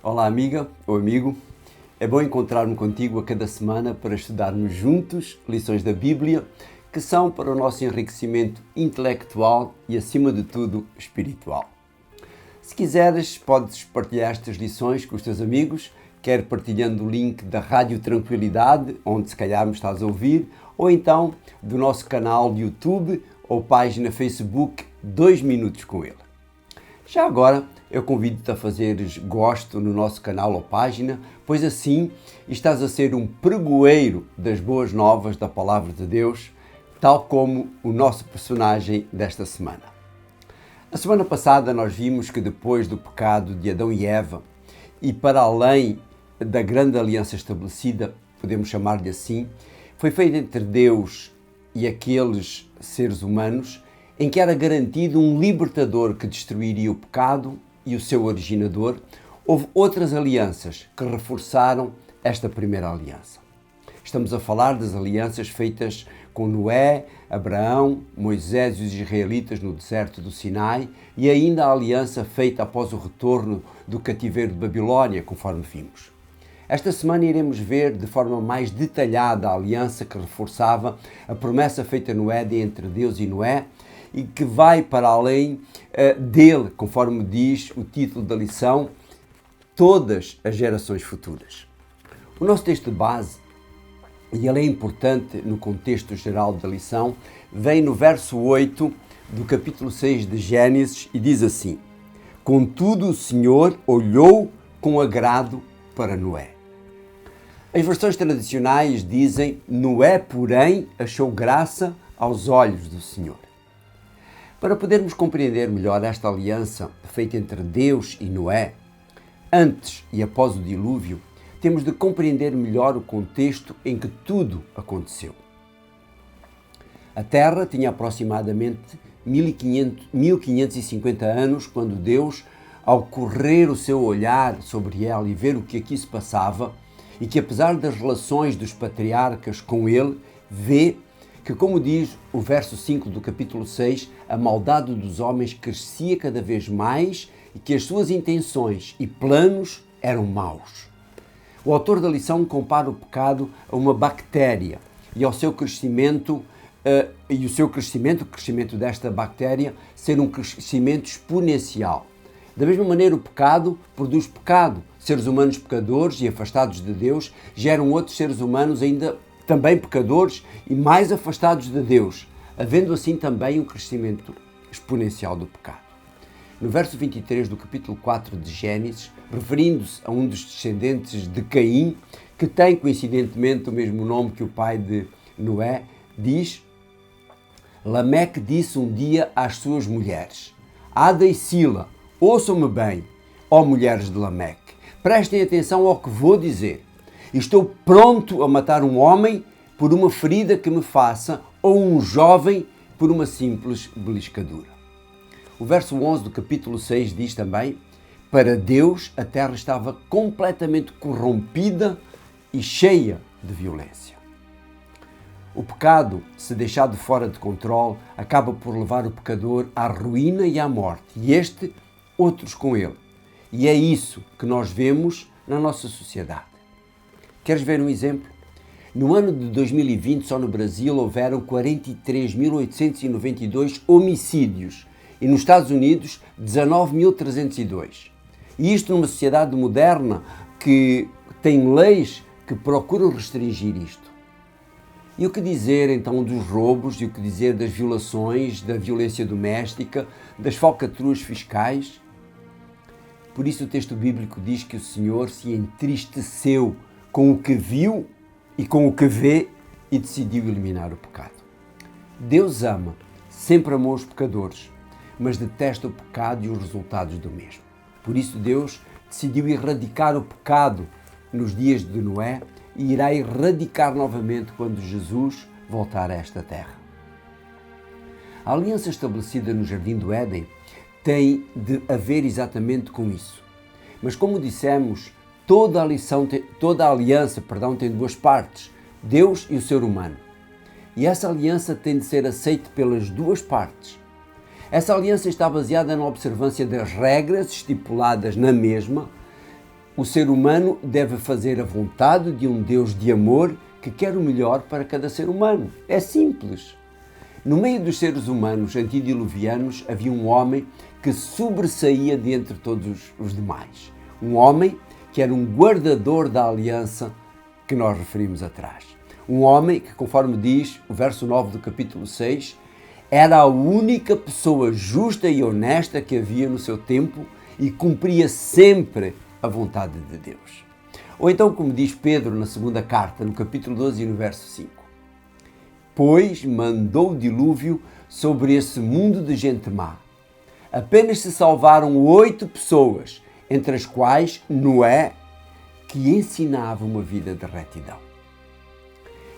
Olá, amiga ou amigo. É bom encontrar-me contigo a cada semana para estudarmos juntos lições da Bíblia que são para o nosso enriquecimento intelectual e, acima de tudo, espiritual. Se quiseres, podes partilhar estas lições com os teus amigos, quer partilhando o link da Rádio Tranquilidade, onde se calhar me estás a ouvir, ou então do nosso canal de YouTube ou página Facebook 2 Minutos com Ele. Já agora, eu convido-te a fazeres gosto no nosso canal ou página, pois assim estás a ser um pregoeiro das boas novas da Palavra de Deus, tal como o nosso personagem desta semana. A semana passada nós vimos que depois do pecado de Adão e Eva, e para além da grande aliança estabelecida, podemos chamar-lhe assim, foi feita entre Deus e aqueles seres humanos, em que era garantido um libertador que destruiria o pecado e o seu originador. Houve outras alianças que reforçaram esta primeira aliança. Estamos a falar das alianças feitas com Noé, Abraão, Moisés e os israelitas no deserto do Sinai e ainda a aliança feita após o retorno do cativeiro de Babilónia, conforme vimos. Esta semana iremos ver de forma mais detalhada a aliança que reforçava a promessa feita no Éden entre Deus e Noé e que vai para além dele, conforme diz o título da lição, todas as gerações futuras. O nosso texto de base, e ele é importante no contexto geral da lição, vem no verso 8 do capítulo 6 de Gênesis e diz assim: Contudo o Senhor olhou com agrado para Noé. As versões tradicionais dizem: Noé, porém, achou graça aos olhos do Senhor. Para podermos compreender melhor esta aliança feita entre Deus e Noé, antes e após o dilúvio, temos de compreender melhor o contexto em que tudo aconteceu. A Terra tinha aproximadamente 1550 anos quando Deus, ao correr o seu olhar sobre ela e ver o que aqui se passava, e que apesar das relações dos patriarcas com ele, vê que, como diz o verso 5 do capítulo 6, a maldade dos homens crescia cada vez mais e que as suas intenções e planos eram maus. O autor da lição compara o pecado a uma bactéria e ao seu crescimento, o crescimento desta bactéria, ser um crescimento exponencial. Da mesma maneira, o pecado produz pecado. Seres humanos pecadores e afastados de Deus geram outros seres humanos ainda também pecadores e mais afastados de Deus, havendo assim também um crescimento exponencial do pecado. No verso 23 do capítulo 4 de Gênesis, referindo-se a um dos descendentes de Caim, que tem coincidentemente o mesmo nome que o pai de Noé, diz: Lameque disse um dia às suas mulheres: Ada e Sila, ouçam-me bem, ó mulheres de Lameque, prestem atenção ao que vou dizer. Estou pronto a matar um homem por uma ferida que me faça ou um jovem por uma simples beliscadura. O verso 11 do capítulo 6 diz também: Para Deus a terra estava completamente corrompida e cheia de violência. O pecado, se deixado fora de controle, acaba por levar o pecador à ruína e à morte, e este, outros com ele. E é isso que nós vemos na nossa sociedade. Queres ver um exemplo? No ano de 2020, só no Brasil, houveram 43.892 homicídios e nos Estados Unidos, 19.302. E isto numa sociedade moderna que tem leis que procuram restringir isto. E o que dizer então dos roubos e o que dizer das violações, da violência doméstica, das falcatruas fiscais? Por isso o texto bíblico diz que o Senhor se entristeceu com o que viu e com o que vê e decidiu eliminar o pecado. Deus ama, sempre amou os pecadores, mas detesta o pecado e os resultados do mesmo. Por isso Deus decidiu erradicar o pecado nos dias de Noé e irá erradicar novamente quando Jesus voltar a esta terra. A aliança estabelecida no Jardim do Éden tem de haver exatamente com isso. Mas como dissemos, toda a aliança tem duas partes, Deus e o ser humano. E essa aliança tem de ser aceita pelas duas partes. Essa aliança está baseada na observância das regras estipuladas na mesma, O ser humano deve fazer a vontade de um Deus de amor que quer o melhor para cada ser humano. É simples. No meio dos seres humanos antediluvianos havia um homem que sobressaía de entre todos os demais. Um homem que era um guardador da aliança que nós referimos atrás. Um homem que, conforme diz o verso 9 do capítulo 6, era a única pessoa justa e honesta que havia no seu tempo e cumpria sempre a vontade de Deus. Ou então, como diz Pedro na segunda carta, no capítulo 12 e no verso 5, pois mandou o dilúvio sobre esse mundo de gente má. Apenas se salvaram 8 pessoas, entre as quais Noé, que ensinava uma vida de retidão.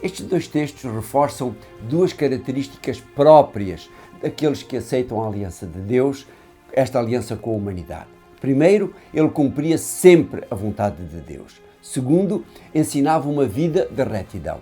Estes 2 textos reforçam 2 características próprias daqueles que aceitam a aliança de Deus, esta aliança com a humanidade. Primeiro, ele cumpria sempre a vontade de Deus. Segundo, ensinava uma vida de retidão.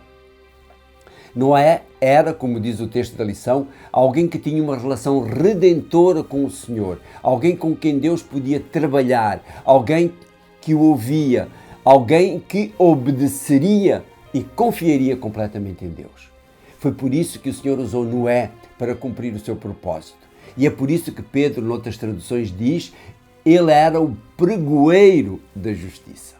Noé era, como diz o texto da lição, alguém que tinha uma relação redentora com o Senhor, alguém com quem Deus podia trabalhar, alguém que o ouvia, alguém que obedeceria e confiaria completamente em Deus. Foi por isso que o Senhor usou Noé para cumprir o seu propósito. E é por isso que Pedro, noutras traduções, diz: ele era o pregoeiro da justiça.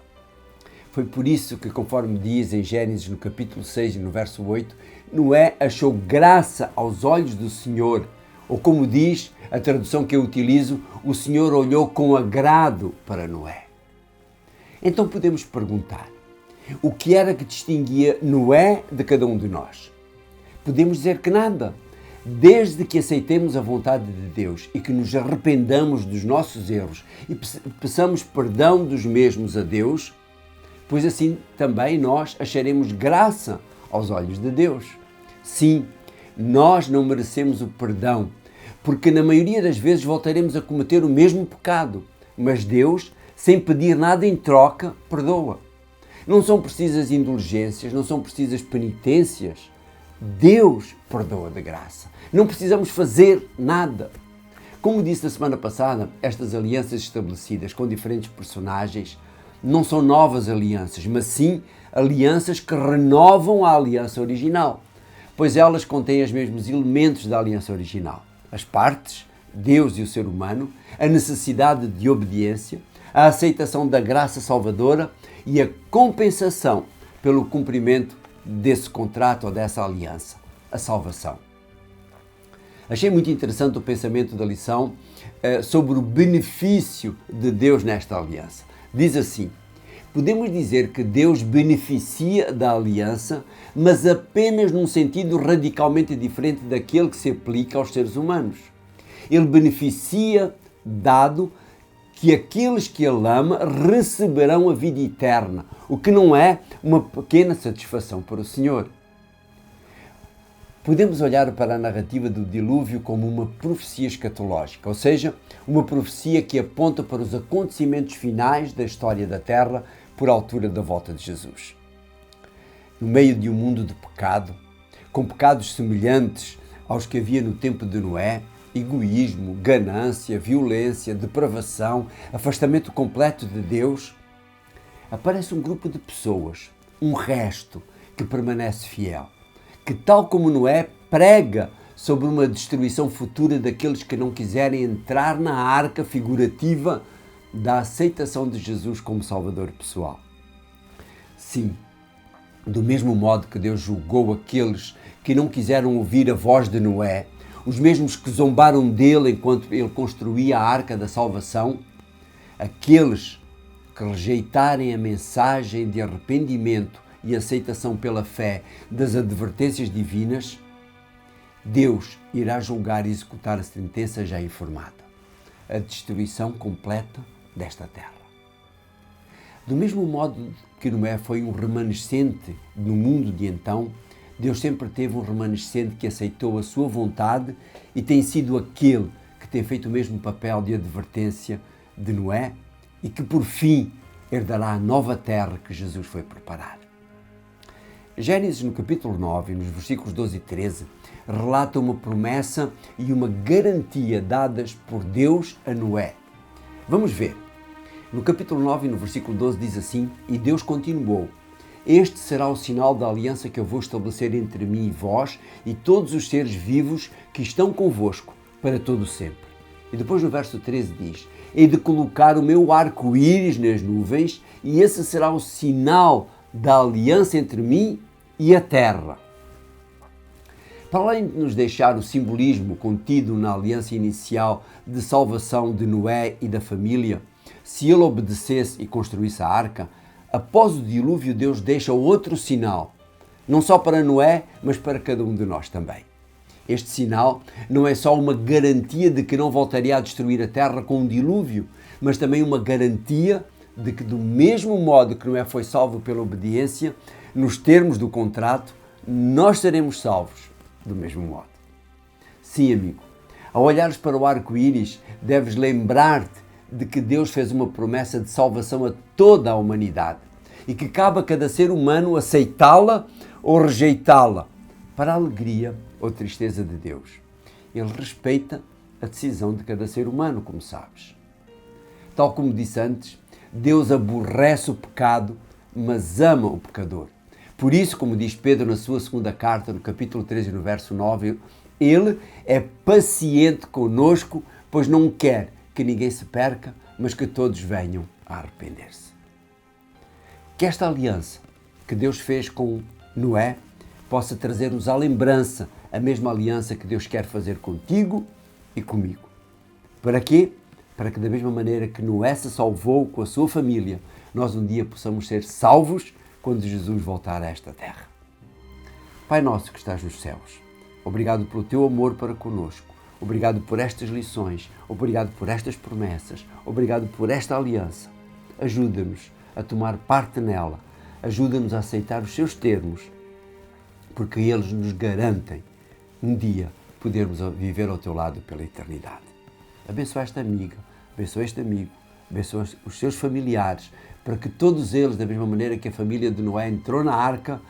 Foi por isso que, conforme diz em Gênesis, no capítulo 6 e no verso 8, Noé achou graça aos olhos do Senhor. Ou como diz a tradução que eu utilizo, o Senhor olhou com agrado para Noé. Então podemos perguntar, o que era que distinguia Noé de cada um de nós? Podemos dizer que nada. Desde que aceitemos a vontade de Deus e que nos arrependamos dos nossos erros e peçamos perdão dos mesmos a Deus, pois assim também nós acharemos graça aos olhos de Deus. Sim, nós não merecemos o perdão, porque na maioria das vezes voltaremos a cometer o mesmo pecado, mas Deus, sem pedir nada em troca, perdoa. Não são precisas indulgências, não são precisas penitências. Deus perdoa de graça. Não precisamos fazer nada. Como disse na semana passada, estas alianças estabelecidas com diferentes personagens não são novas alianças, mas sim alianças que renovam a aliança original, pois elas contêm os mesmos elementos da aliança original. As partes, Deus e o ser humano, a necessidade de obediência, a aceitação da graça salvadora e a compensação pelo cumprimento desse contrato ou dessa aliança, a salvação. Achei muito interessante o pensamento da lição sobre o benefício de Deus nesta aliança. Diz assim: podemos dizer que Deus beneficia da aliança, mas apenas num sentido radicalmente diferente daquele que se aplica aos seres humanos. Ele beneficia dado que aqueles que Ele ama receberão a vida eterna, o que não é uma pequena satisfação para o Senhor. Podemos olhar para a narrativa do dilúvio como uma profecia escatológica, ou seja, uma profecia que aponta para os acontecimentos finais da história da Terra por altura da volta de Jesus. No meio de um mundo de pecado, com pecados semelhantes aos que havia no tempo de Noé, egoísmo, ganância, violência, depravação, afastamento completo de Deus, aparece um grupo de pessoas, um resto que permanece fiel, que tal como Noé prega sobre uma destruição futura daqueles que não quiserem entrar na arca figurativa da aceitação de Jesus como Salvador pessoal. Sim, do mesmo modo que Deus julgou aqueles que não quiseram ouvir a voz de Noé, os mesmos que zombaram dele enquanto ele construía a arca da salvação, aqueles que rejeitarem a mensagem de arrependimento e aceitação pela fé das advertências divinas, Deus irá julgar e executar a sentença já informada, a destruição completa desta terra. Do mesmo modo que Noé foi um remanescente no mundo de então, Deus sempre teve um remanescente que aceitou a sua vontade e tem sido aquele que tem feito o mesmo papel de advertência de Noé e que, por fim, herdará a nova terra que Jesus foi preparar. Gênesis, no capítulo 9, nos versículos 12 e 13, relata uma promessa e uma garantia dadas por Deus a Noé. Vamos ver. No capítulo 9, no versículo 12, diz assim: E Deus continuou: Este será o sinal da aliança que eu vou estabelecer entre mim e vós e todos os seres vivos que estão convosco para todo sempre. E depois no verso 13 diz: Hei de colocar o meu arco-íris nas nuvens e esse será o sinal da aliança entre mim e a terra. Para além de nos deixar o simbolismo contido na aliança inicial de salvação de Noé e da família, se ele obedecesse e construísse a arca, após o dilúvio Deus deixa outro sinal, não só para Noé, mas para cada um de nós também. Este sinal não é só uma garantia de que não voltaria a destruir a terra com um dilúvio, mas também uma garantia de que, do mesmo modo que Noé foi salvo pela obediência, nos termos do contrato, nós seremos salvos do mesmo modo. Sim, amigo, ao olhares para o arco-íris, deves lembrar-te de que Deus fez uma promessa de salvação a toda a humanidade e que cabe a cada ser humano aceitá-la ou rejeitá-la, para a alegria ou tristeza de Deus. Ele respeita a decisão de cada ser humano, como sabes. Tal como disse antes, Deus aborrece o pecado, mas ama o pecador. Por isso, como diz Pedro na sua segunda carta, no capítulo 13, no verso 9, ele é paciente conosco, pois não quer que ninguém se perca, mas que todos venham a arrepender-se. Que esta aliança que Deus fez com Noé possa trazer-nos à lembrança a mesma aliança que Deus quer fazer contigo e comigo. Para quê? Para que da mesma maneira que Noé se salvou com a sua família, nós um dia possamos ser salvos quando Jesus voltar a esta terra. Pai nosso que estás nos céus, obrigado pelo teu amor para conosco, obrigado por estas lições, obrigado por estas promessas, obrigado por esta aliança. Ajuda-nos a tomar parte nela, ajuda-nos a aceitar os seus termos, porque eles nos garantem um dia podermos viver ao teu lado pela eternidade. Abençoa esta amiga, abençoa este amigo, abençoa os seus familiares, para que todos eles, da mesma maneira que a família de Noé entrou na arca,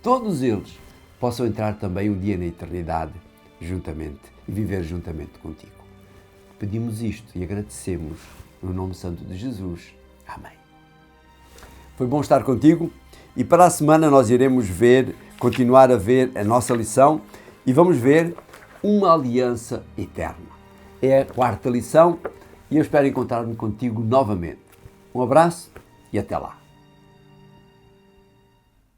todos eles possam entrar também um dia na eternidade juntamente e viver juntamente contigo. Pedimos isto e agradecemos no nome santo de Jesus. Amém. Foi bom estar contigo e para a semana nós iremos continuar a ver a nossa lição e vamos ver uma aliança eterna. É a quarta lição e eu espero encontrar-me contigo novamente. Um abraço e até lá.